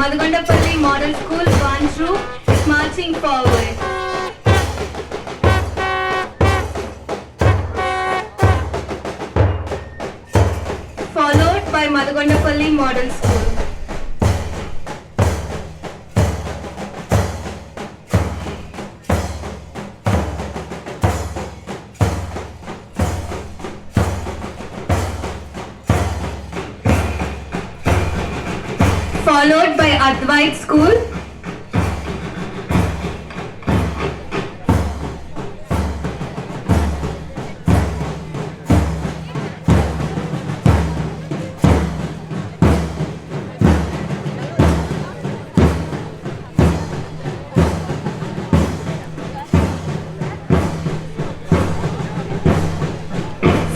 Madhugandapalli Model School, Vanju is marching forward. Followed by Madhugandapalli Model School. Followed by Advait School.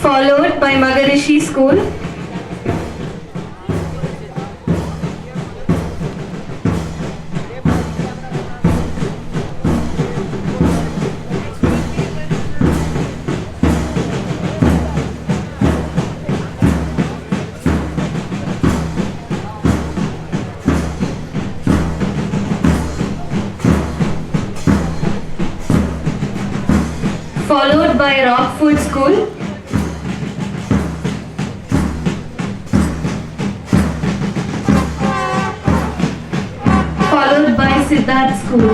Followed by Magarishi School. Followed by Rockford School. Followed by Siddharth School.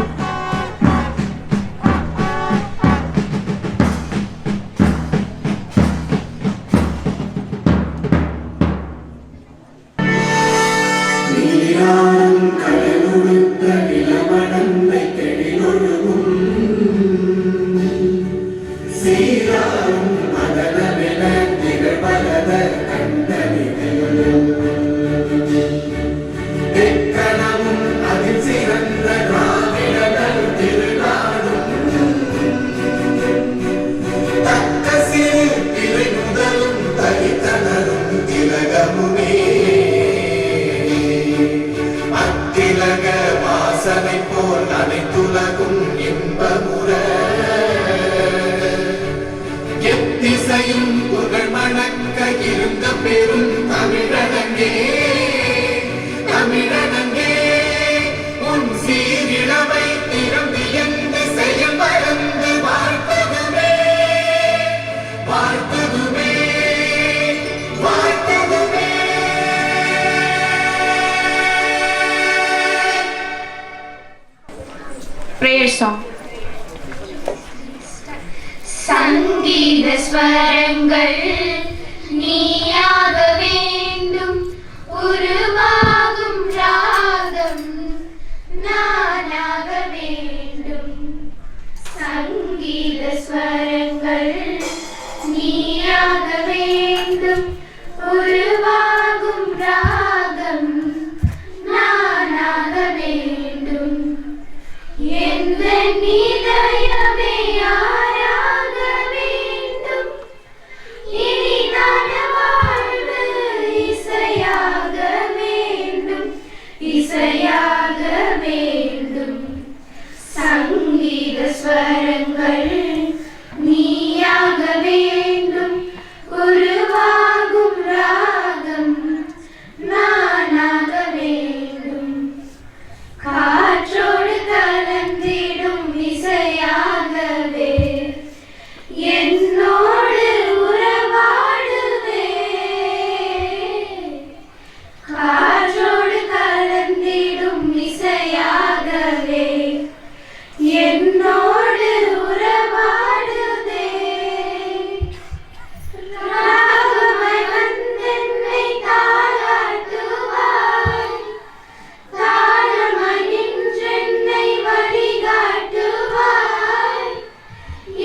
Prayer song. சங்கீத ஸ்வரங்கள் நீயாக வேண்டும், உருவாகும் ராகம் நானாக வேண்டும். சங்கீத ஸ்வரங்கள் நீயாக வேண்டும், உருவாகும் ராகம் நானாக வேண்டும். எந்த இதயமே யாராக வேண்டும், இனிதான வாழ்வு இசையாக வேண்டும், இசையாக வேண்டும். சங்கீத ஸ்வரங்கள் நீயாக வேண்டும், உருவாகும் ராகம் நானாக வேண்டும். காற்றோடு கலந்திடும் இசையாகவே என்னோடு உறவாடுவே. காற்றோடு கலந்திடும் இசையாகவே என்னோடு உறவாடுதே. ராகமாய் வந்தென்னை தாளாட்டுவாய், தாளமாய் நின்றென்னை வழிகாட்டுவாய்.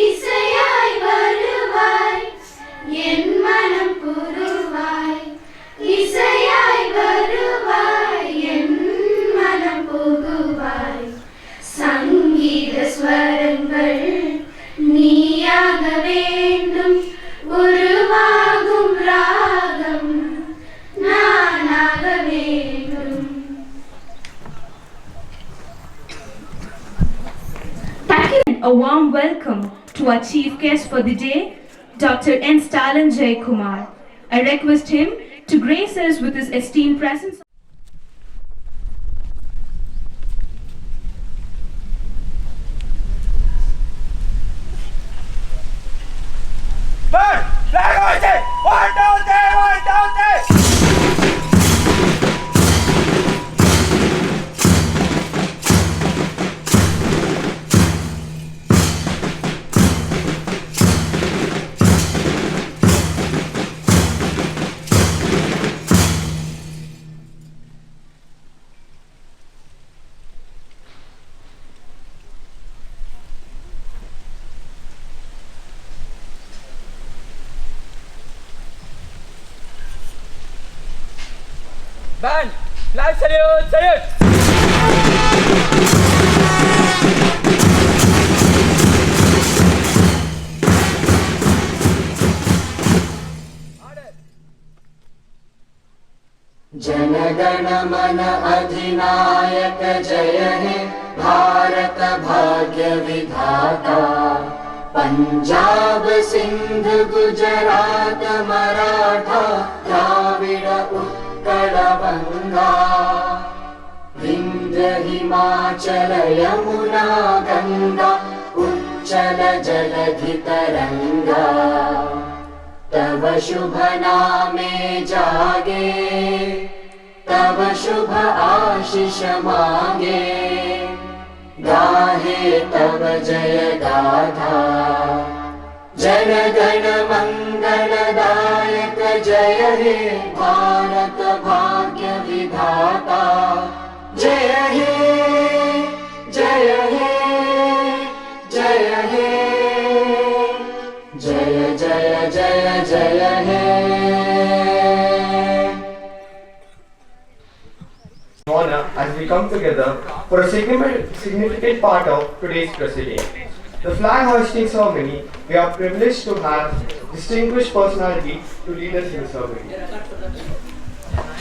இசையாய் வருவாய், என் மனம் புகுவாய். இசையாய் வருவாய், என் மனம் புகுவாய். சங்கீத ஸ்வரங்கள் நீயாக வேண்டும், உருவாகும் ராகம் நானாக வேண்டும். A warm welcome to our chief guest for the day, Dr. N. Stalin J. Kumar. I request him to grace us with his esteemed presence. 1, 2, 3, 1, 2, 3. Band, flag salute, salute! जनगण मन अधिनायक जय हे भारत भाग्य विधाता पंजाब सिंध गुजरात मराठा द्राविड़ उत्कल गंगा विंध्य हिमाचल यमुना गंगा उच्चल जलधि तरंगा तव शुभ नामे जागे तव शुभ आशीष मांगे गाहे तव जय गाथा जन गण मंगलदायक जय हे भारत भाग्य विधाता जय हे जय हे जय हे जय जय जय जय हे honor as we come together for a significant part of today's proceeding. The flag hoisting ceremony, we are privileged to have distinguished personality to lead us in the ceremony.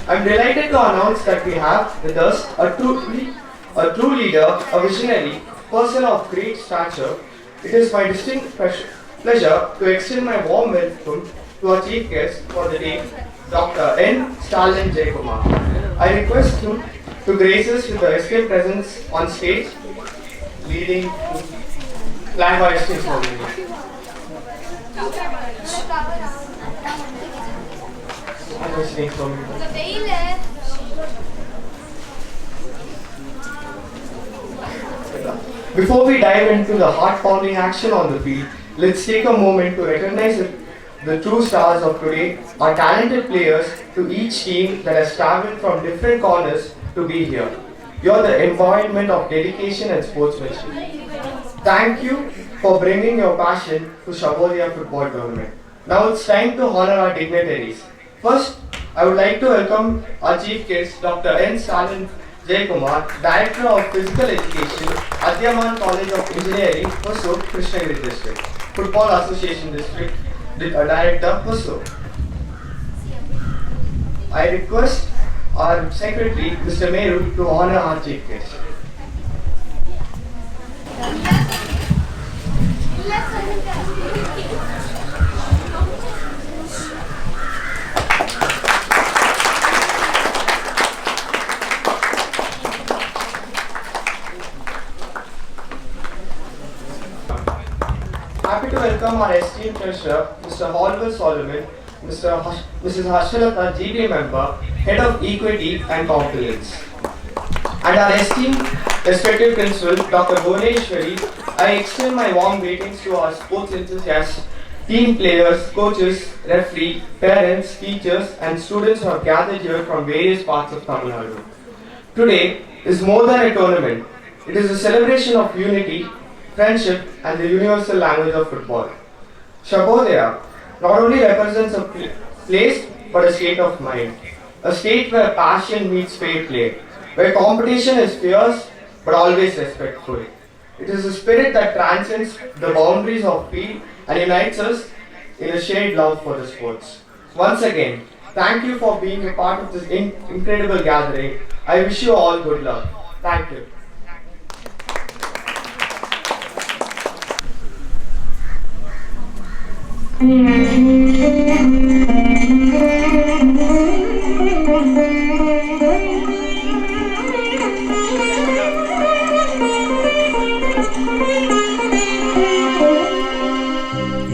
I am delighted to announce that we have with us a true leader, a visionary, person of great stature. It is my distinct pleasure to extend my warm welcome to our chief guest for the day, Dr. N. Stalin Jayakumar. I request him to grace us with the esteemed presence on stage, leading flag hoisting ceremony. Before we dive into the heart-pounding action on the field, let's take a moment to recognize the true stars of today, our talented players to each team that has traveled from different corners to be here. You're the embodiment of dedication and sportsmanship. Thank you for bringing your passion to Shabodaya football tournament. Now it's time to honor our dignitaries. First, I would like to welcome our chief guest, Dr. N. Stalin Jayakumar, Director of Physical Education, Adyaman College of Engineering, Hosur, Krishnagiri District, Football Association District, Director, Hosur. I request our Secretary, Mr. Meru, to honor our chief guest. Happy to welcome our esteemed treasurer, Mr. Holger Solomon, Mrs. Harshalata, GB member, Head of Equity and Compliance. And our esteemed respected principal, Dr. Bhuvneshwari, I extend my warm greetings to our sports enthusiasts, team players, coaches, referee, parents, teachers and students who have gathered here from various parts of Tamil Nadu. Today is more than a tournament. It is a celebration of unity, friendship and the universal language of football. Shabodaya not only represents a place but a state of mind. A state where passion meets fair play, where competition is fierce but always respectful. It is a spirit that transcends the boundaries of field and unites us in a shared love for the sports. Once again, thank you for being a part of this incredible gathering. I wish you all good luck. Thank you.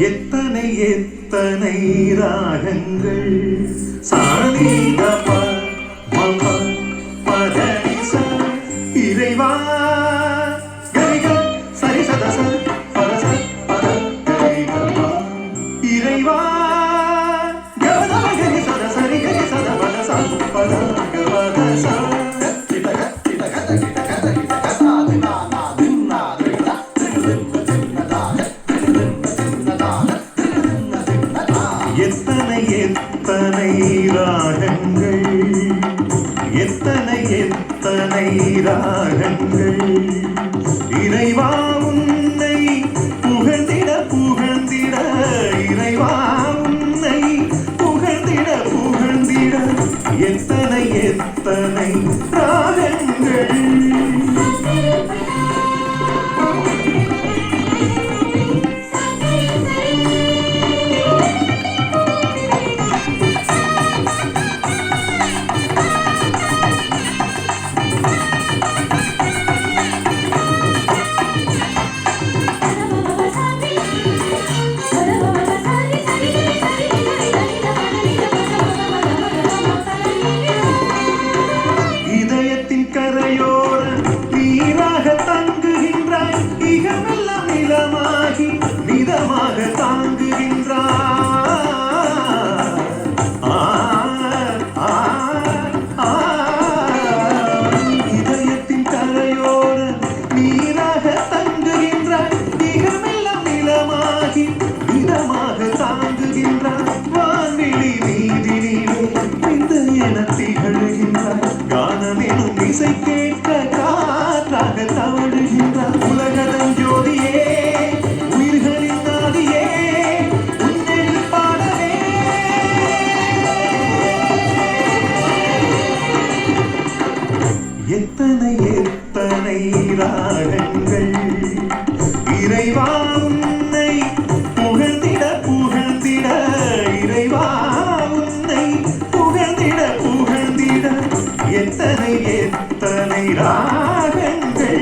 எத்தனை எத்தனை ராகங்கள் இறைவா கரிக சரி சத சரி பத சரி பத கரிகமா இறைவா கவன கரி சத சரி கரி சத பத சரி பத கவன சரி எத்தனை எத்தனை ராகங்கள் எத்தனை எத்தனை ராகங்கள் இறைவா உன்னை புகழ்ந்திட புகழ்ந்திட இறைவா உன்னை புகழ்ந்திட புகழ்ந்திட எத்தனை எத்தனை ராகங்கள் இதயத்தின் கரையோர நீராக தங்குகின்றாய் இகமெல்லாம் நிலமாகி நிதமாக தாங்குகின்றாய் இதயத்தின் கரையோர நீராக தங்குகின்றாய் இகமெல்லாம் நிலமாகி நிதமாக தாங்குகின்றாய் வான்வெளி நீதினிலே இந்த என திகழ்கின்றாய் கானமெனும் இசை கேட்க காற்றாக தவழுகின்றாய் உலகதன் ஜோதியே உயிர்களின் நாதியே உன்னில் பாடவே எத்தனை எத்தனை ராகங்கள் இறைவா உன்னை புகழ்ந்திட புகழ்ந்திட இறைவா உன்னை புகழ்ந்திட புகழ்ந்திட எத்தனை எத்தனை ராகங்கள்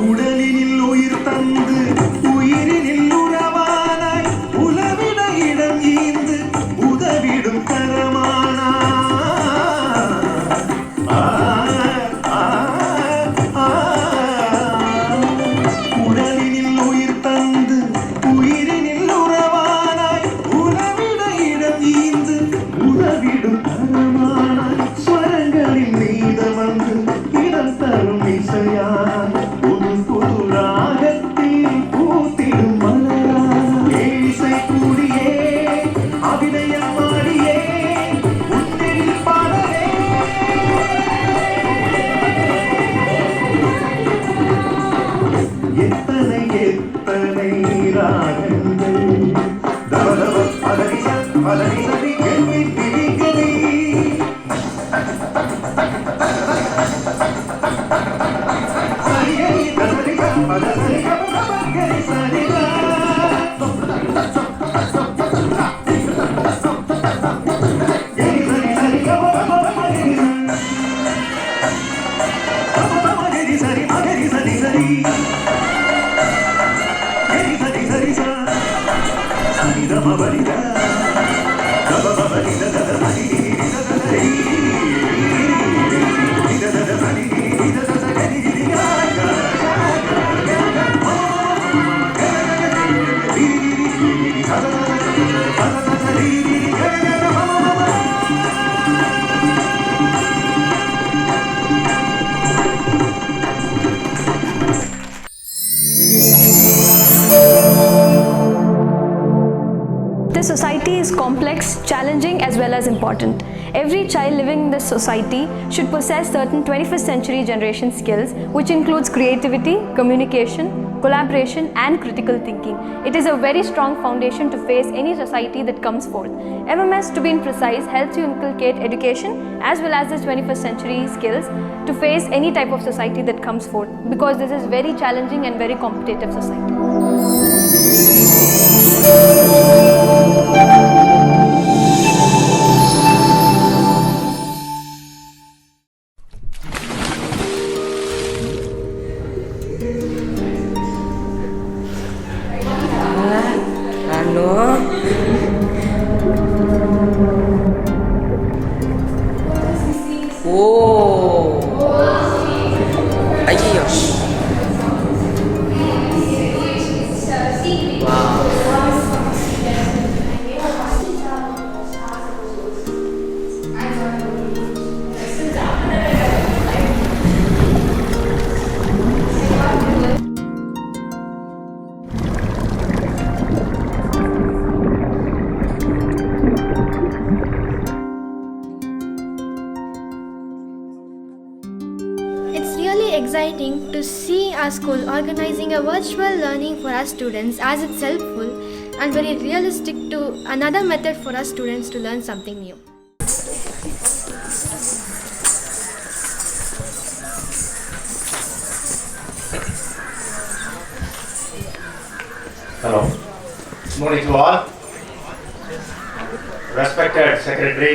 உடலினில் உயிர் தந்து உயிரினில் உறவானாய் உலவிட இடம் ஈந்து உதவிடும் கரமானாய் உடலினில் உயிர் தந்து உயிரினில் உறவானாய் உலவிட இடம் ஈந்து உதவிடும் கரமானாய் ஸ்வரங்களின் மீத வந்து இடம் தரும் இசையாய் புது புது ராகத்தில் பூத்திடும் மலராய் இசை கூடியே அபிநயம் மாடியே உன்னில் பாடவே எத்தனை எத்தனை ராகங்கள் தவதவ பதனிச பதனிசதி எண்ணி திரிகதி சரிகரி தசரிக பதசரிக பதகரி சரிக கரி சரி சரிக பதகரி மகரி சரி மகரி சரி சரி கரி சரி சரி சரி தம பரித தம பரித தத சரி சரி தத சரி தத சரி The society is complex, challenging as well as important. Every child living in this society should possess certain 21st century generation skills, which includes creativity, communication, collaboration and critical thinking. It is a very strong foundation to face any society that comes forth. MMS, to be precise, helps you inculcate education as well as the 21st century skills to face any type of society that comes forth, because this is very challenging and very competitive society. ஐயோ It's really exciting to see our school organizing a virtual learning for our students, as it's helpful and very realistic to another method for our students to learn something new. Hello. Good morning to all. Respected Secretary,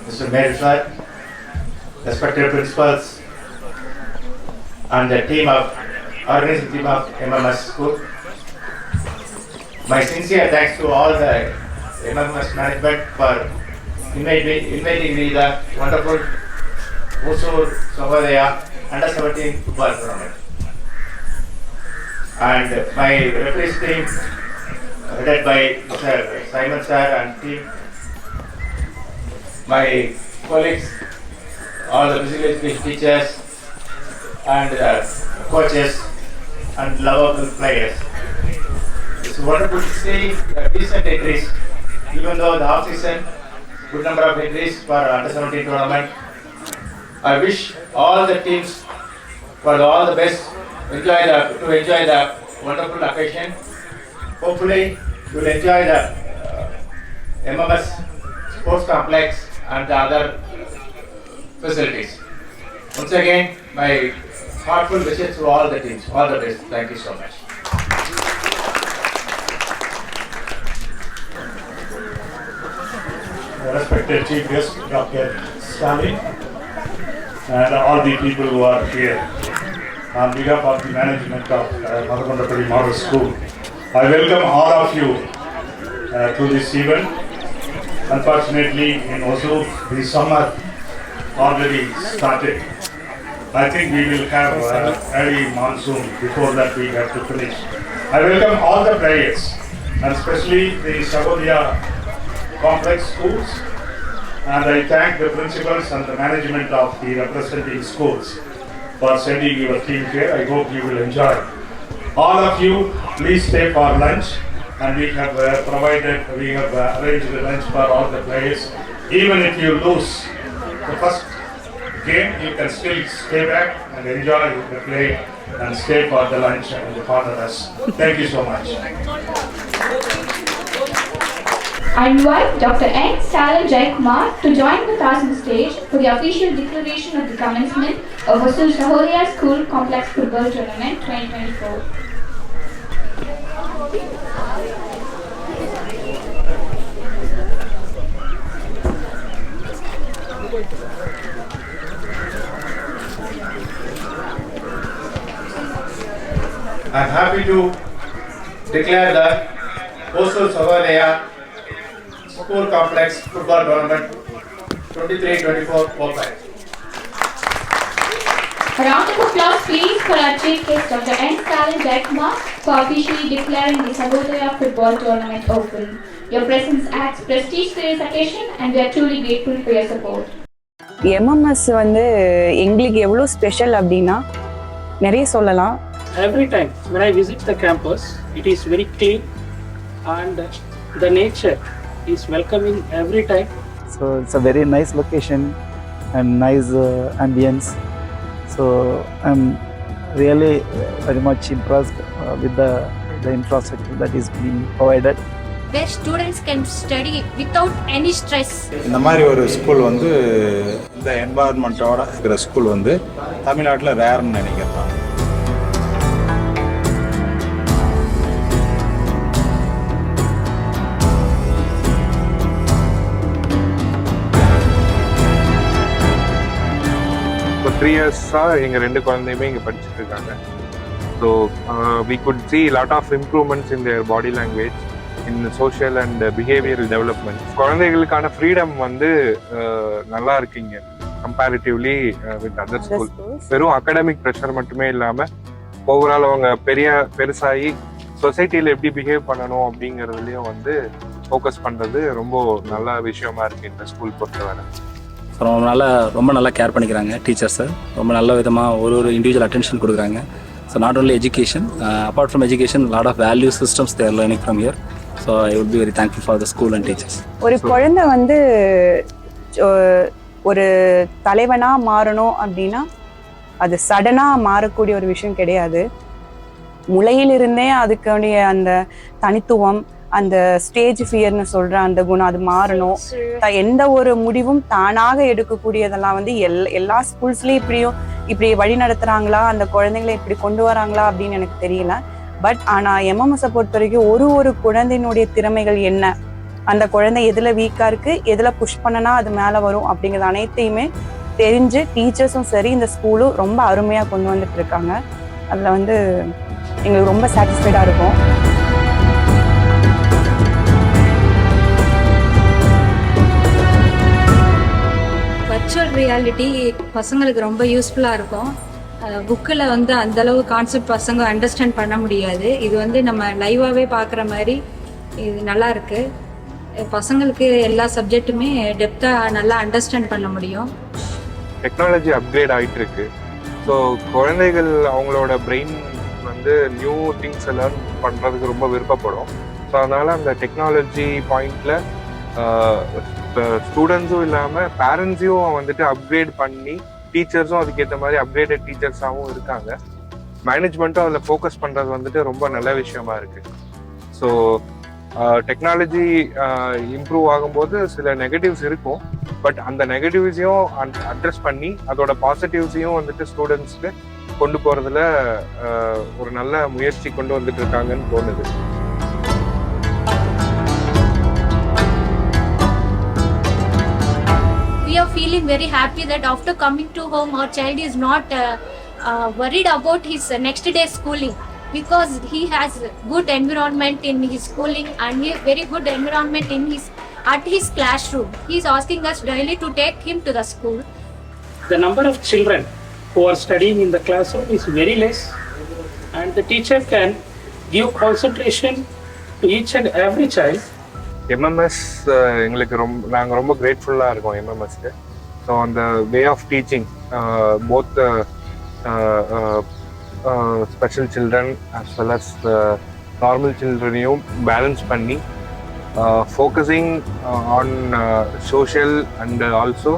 Mr. Mayor, respected principals, and the organizing team of MMS School. My sincere thanks to all the MMS management for inviting me the wonderful Hosur Sahodaya Under 17 football tournament. And my referees team, headed by Mr. Simon sir and team, my colleagues, all the physical education teachers and coaches and lovable players. It's wonderful to see decent entries, even though the off season, good number of entries for Under 17 tournament. I wish all the teams for all the best to enjoy the wonderful occasion. Hopefully, you will enjoy the MMS sports complex and the other facilities. Once again, my heartful wishes to all the teams. All the best. Thank you so much. Respected Chief Guest, Dr. Stalin, and all the people who are here. On behalf of the management of Madhukondapalli Model School, I welcome all of you to this event. Unfortunately, in Hosur, the summer already started. I think we will have early monsoon before that we have to finish. I welcome all the players, and especially the Sahodaya complex schools, and I thank the principals and the management of the representing schools for sending your team here. I hope you will enjoy. All of you, please stay for lunch, and we have arranged the lunch for all the players. Even if you lose the first game, you can still stay back and enjoy the play and stay for the lunch and honor us. Thank you so much. I invite Dr. N. Stalin Jaikumar to join with us on the stage for the official declaration of the commencement of Hosur Sahodaya School Complex Football Tournament 2024. I am happy to declare the Hosur Sahodaya School Complex Football Tournament 23-24 open. A round of applause please for our Chief Guest Dr. N. Stalin Jaikumar for officially declaring the Sahodaya Football Tournament open. Your presence adds prestige to this occasion and we are truly grateful for your support. MMS வந்து எங்களுக்கு எவ்வளோ special அப்படின்னா நிறைய சொல்லலாம். Every time when I visit the campus, it is very clean and the nature is welcoming every time. So it's a very nice location and nice ambience. So I'm really very much impressed with the infrastructure that is being provided. Where students can study without any stress. இந்த மாதிரி ஒரு school வந்து இந்த என்வாயர்மெண்ட்டோட இருக்கிற school வந்து தமிழ்நாட்டில் ரேர்னு நினைக்கிறேன். இப்போ 3 இயர்ஸாக எங்கள் 2 குழந்தையுமே இங்கே படிச்சுட்டு இருக்காங்க. So we could see lot of improvements in their body language, in social and behavioral development. குழந்தைகளுக்கான ஃப்ரீடம் வந்து நல்லா இருக்குங்க கம்பேரிட்டிவ்லி வித் அதர் ஸ்கூல். வெறும் அகாடமிக் ப்ரெஷர் மட்டுமே இல்லாமல் ஓவரால் அவங்க பெருசாகி சொசைட்டியில் எப்படி பிஹேவ் பண்ணணும் அப்படிங்கிறதுலையும் வந்து ஃபோக்கஸ் பண்ணுறது ரொம்ப நல்ல விஷயமா இருக்குது இந்த ஸ்கூல் பொறுத்தவரை. ரொம்ப நல்லா கேர் பண்ணிக்கிறாங்க டீச்சர்ஸை, ரொம்ப நல்ல விதமாக ஒரு இண்டிவிஜுவல் அட்டென்ஷன் கொடுக்குறாங்க. So not only education, apart from education lot of value systems there learning from here. So I would be very thankful for the school and teachers. ஒரு குழந்தை வந்து ஒரு தலைவனாக மாறணும் அப்படின்னா அது சடனாக மாறக்கூடிய ஒரு விஷயம் கிடையாது. முளையிலிருந்தே அதுக்குடைய அந்த தனித்துவம், அந்த ஸ்டேஜ் ஃபியர்னு சொல்கிற அந்த குணம் அது மாறணும். எந்த ஒரு முடிவும் தானாக எடுக்கக்கூடியதெல்லாம் வந்து எல்லா ஸ்கூல்ஸ்லேயும் இப்படி வழி நடத்துகிறாங்களா, அந்த குழந்தைங்களை இப்படி கொண்டு வராங்களா அப்படின்னு எனக்கு தெரியல. பட் ஆனால் எம்எம்எஸை பொறுத்த வரைக்கும் ஒரு குழந்தையினுடைய திறமைகள் என்ன, அந்த குழந்தை எதில் வீக்காக இருக்குது, எதில் புஷ் பண்ணனா அது மேலே வரும் அப்படிங்கிறது அனைத்தையுமே தெரிஞ்சு டீச்சர்ஸும் சரி இந்த ஸ்கூலும் ரொம்ப அருமையாக கொண்டு வந்துட்டு இருக்காங்க. அதில் வந்து எங்களுக்கு ரொம்ப சாட்டிஸ்ஃபைடாக இருக்கும். வர்ச்சுவல் ரியாலிட்டி பசங்களுக்கு ரொம்ப யூஸ்ஃபுல்லாக இருக்கும். புக்கில் வந்து அந்தளவு கான்செப்ட் பசங்க அண்டர்ஸ்டாண்ட் பண்ண முடியாது. இது வந்து நம்ம லைவாகவே பார்க்குற மாதிரி இது நல்லா இருக்குது. பசங்களுக்கு எல்லா சப்ஜெக்ட்டுமே டெப்த்தாக நல்லா அண்டர்ஸ்டாண்ட் பண்ண முடியும். டெக்னாலஜி அப்கிரேட் ஆகிட்டு இருக்கு. ஸோ குழந்தைகள் அவங்களோட பிரெயின் வந்து நியூ திங்ஸை லேர்ன் பண்ணுறதுக்கு ரொம்ப விருப்பப்படும். ஸோ அதனால் அந்த டெக்னாலஜி பாயிண்டில் ஸ்டூடெண்ட்ஸும் இல்லாமல் பேரண்ட்ஸையும் வந்துட்டு அப்கிரேட் பண்ணி டீச்சர்ஸும் அதுக்கேற்ற மாதிரி அப்கிரேடட் டீச்சர்ஸாகவும் இருக்காங்க. மேனேஜ்மெண்ட்டும் அதில் ஃபோக்கஸ் பண்ணுறது வந்துட்டு ரொம்ப நல்ல விஷயமா இருக்குது. ஸோ டெக்னாலஜி இம்ப்ரூவ் ஆகும்போது சில நெகட்டிவ்ஸ் இருக்கும். பட் அந்த நெகட்டிவ்ஸையும் அட்ரஸ் பண்ணி அதோட பாசிட்டிவ்ஸையும் வந்துட்டு ஸ்டூடெண்ட்ஸ்க்கு கொண்டு போகிறதுல ஒரு நல்ல முயற்சி கொண்டு வந்துட்டு இருக்காங்கன்னு தோணுது. We are feeling very happy that after coming to home, our child is not worried about his next day schooling, because he has good environment in his schooling and very good environment at his classroom. He is asking us daily to take him to the school. The number of children who are studying in the classroom is very less, and the teacher can give concentration to each and every child. MMS எங்களுக்கு நாங்கள் ரொம்ப கிரேட்ஃபுல்லாக இருக்கோம் எம்எம்எஸ்க்கு. So அந்த way of teaching both special children as well as normal சில்ட்ரனையும் balance பண்ணி focusing on social and also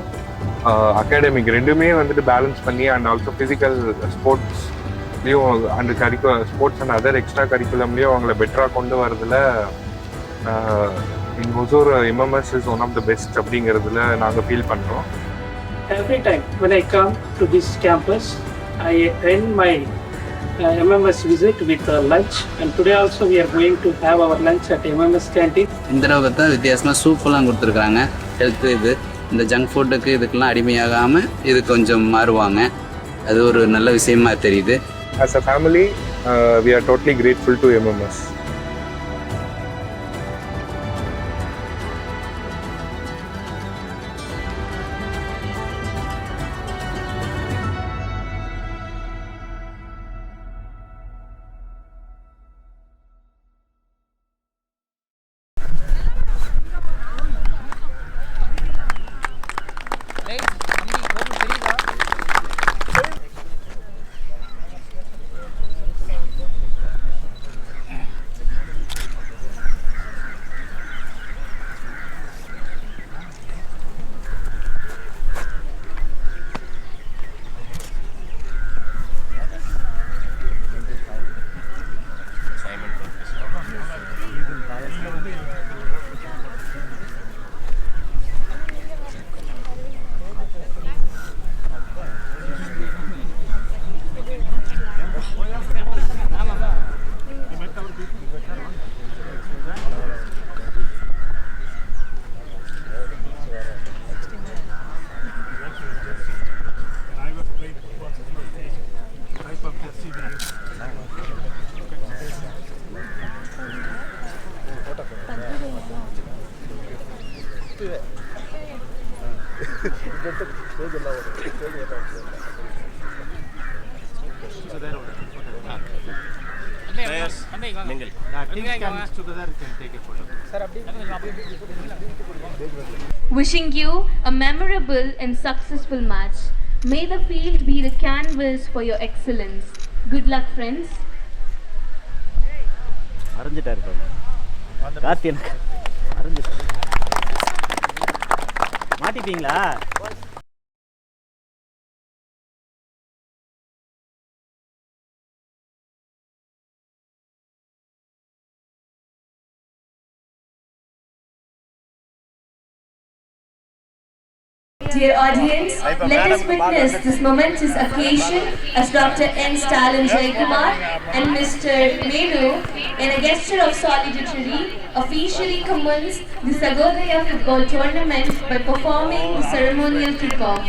academic ரெண்டுமே வந்துட்டு பேலன்ஸ் பண்ணி அண்ட் ஆல்சோ ஃபிசிக்கல் ஸ்போர்ட்ஸ்லேயும் and sports and other extra கரிக்குலம்லேயும் அவங்கள பெட்டராக கொண்டு வரதுல in Hosur MMS is one of the best அப்படிங்கிறதுல நாங்கள் ஃபீல் பண்ணுறோம். Every time when I come to this campus, I end my MMS visit with lunch, and today also we are going to have our lunch at MMS canteen. இந்த தடவை பார்த்தா வித்தியாசமாக சூப்பெல்லாம் கொடுத்துருக்குறாங்க. Health இந்த junk ஃபுட்டுக்கு இதுக்கெல்லாம் அடிமையாகாமல் இது கொஞ்சம் மாறுவாங்க. அது ஒரு நல்ல விஷயமா தெரியுது. As a family, we are totally grateful to MMS. Wishing you a memorable and successful match. May the field be the canvas for your excellence. Good luck, friends. அரைஞ்சிட்டாரு Karthi எனக்கு அரைஞ்சிட்டாரு மாட்டிட்டீங்களா Dear audience, let us witness this momentous occasion as Dr. N. Stalin Jaikumar and Mr. Menu, in a gesture of solidarity, officially commence the Sagodaya football tournament by performing the ceremonial kickoff.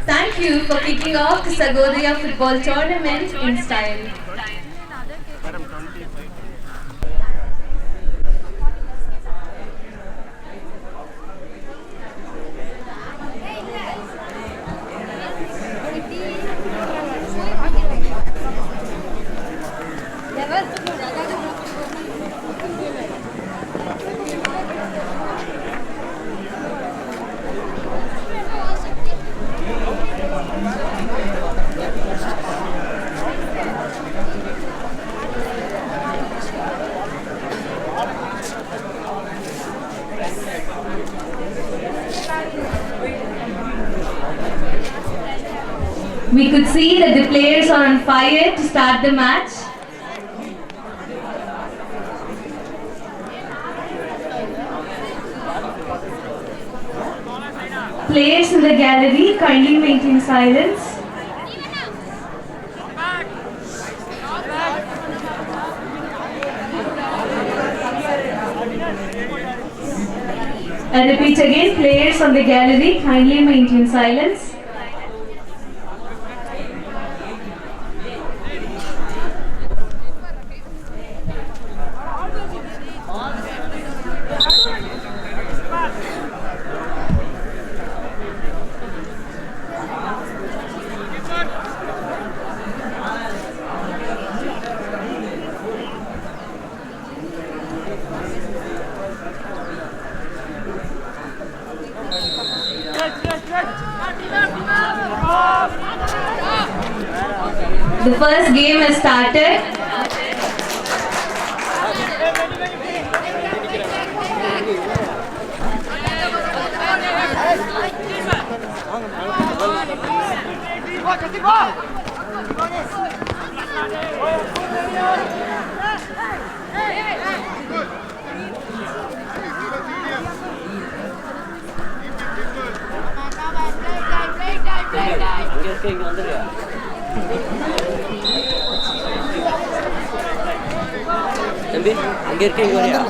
Thank you for kicking off the Sagodaya football tournament in style. We could see that the players are on fire to start the match. Players in the gallery kindly maintain silence. I repeat again, players on the gallery kindly maintain silence. The first game has started. தம்பி அங்கே இருக்கீங்க வரியா